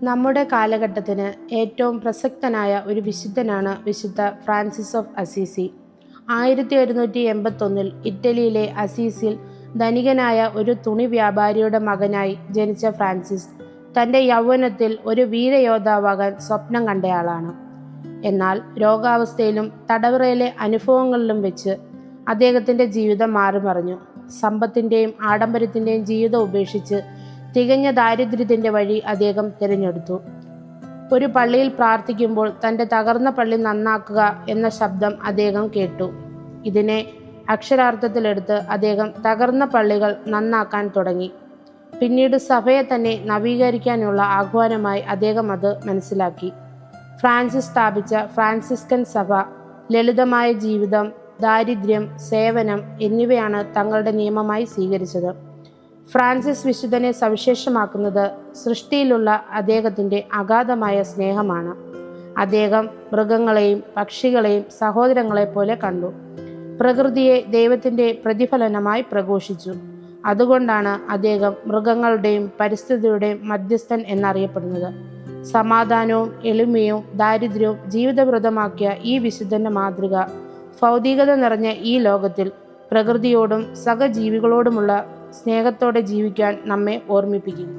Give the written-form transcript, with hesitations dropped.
നമ്മുടെ കാലഘട്ടത്തിന് ഏറ്റവും പ്രസക്തനായ ഒരു വിശുദ്ധനാണ് വിശുദ്ധ ഫ്രാൻസിസ് ഓഫ് അസീസി. 1181 ഇറ്റലിയിലെ അസീസിൽ ധനികനായ ഒരു തുണി വ്യാപാരിയുടെ മകനായി ജനിച്ച ഫ്രാൻസിസ് തൻ്റെ യൗവനത്തിൽ ഒരു വീരയോദ്ധാവാകാൻ സ്വപ്നം കണ്ടയാളാണ്. എന്നാൽ രോഗാവസ്ഥയിലും തടവറയിലെ അനുഭവങ്ങളിലും വെച്ച് അദ്ദേഹത്തിൻ്റെ ജീവിതം മാറിമറിഞ്ഞു. സമ്പത്തിൻ്റെയും ആഡംബരത്തിൻ്റെയും ജീവിതം ഉപേക്ഷിച്ച് തികഞ്ഞ ദാരിദ്ര്യത്തിൻ്റെ വഴി അദ്ദേഹം തിരഞ്ഞെടുത്തു. ഒരു പള്ളിയിൽ പ്രാർത്ഥിക്കുമ്പോൾ തൻ്റെ തകർന്ന പള്ളി നന്നാക്കുക എന്ന ശബ്ദം അദ്ദേഹം കേട്ടു. ഇതിനെ അക്ഷരാർത്ഥത്തിലെടുത്ത് അദ്ദേഹം തകർന്ന പള്ളികൾ നന്നാക്കാൻ തുടങ്ങി. പിന്നീട് സഭയെ തന്നെ നവീകരിക്കാനുള്ള ആഹ്വാനമായി അദ്ദേഹം അത് മനസ്സിലാക്കി. ഫ്രാൻസിസ് സ്ഥാപിച്ച ഫ്രാൻസിസ്കൻ സഭ ലളിതമായ ജീവിതം, ദാരിദ്ര്യം, സേവനം എന്നിവയാണ് തങ്ങളുടെ നിയമമായി സ്വീകരിച്ചത്. ഫ്രാൻസിസ് വിശുദ്ധനെ സവിശേഷമാക്കുന്നത് സൃഷ്ടിയിലുള്ള അദ്ദേഹത്തിൻ്റെ അഗാധമായ സ്നേഹമാണ്. അദ്ദേഹം മൃഗങ്ങളെയും പക്ഷികളെയും സഹോദരങ്ങളെപ്പോലെ കണ്ടു. പ്രകൃതിയെ ദൈവത്തിൻ്റെ പ്രതിഫലനമായി പ്രഘോഷിച്ചു. അതുകൊണ്ടാണ് അദ്ദേഹം മൃഗങ്ങളുടെയും പരിസ്ഥിതിയുടെയും മധ്യസ്ഥൻ എന്നറിയപ്പെടുന്നത്. സമാധാനവും എളിമയും ദാരിദ്ര്യവും ജീവിതവ്രതമാക്കിയ ഈ വിശുദ്ധൻ്റെ മാതൃക ഭൗതികത നിറഞ്ഞ ഈ ലോകത്തിൽ പ്രകൃതിയോടും സഹജീവികളോടുമുള്ള സ്നേഹത്തോടെ ജീവിക്കാൻ നമ്മെ ഓർമ്മിപ്പിക്കുന്നു.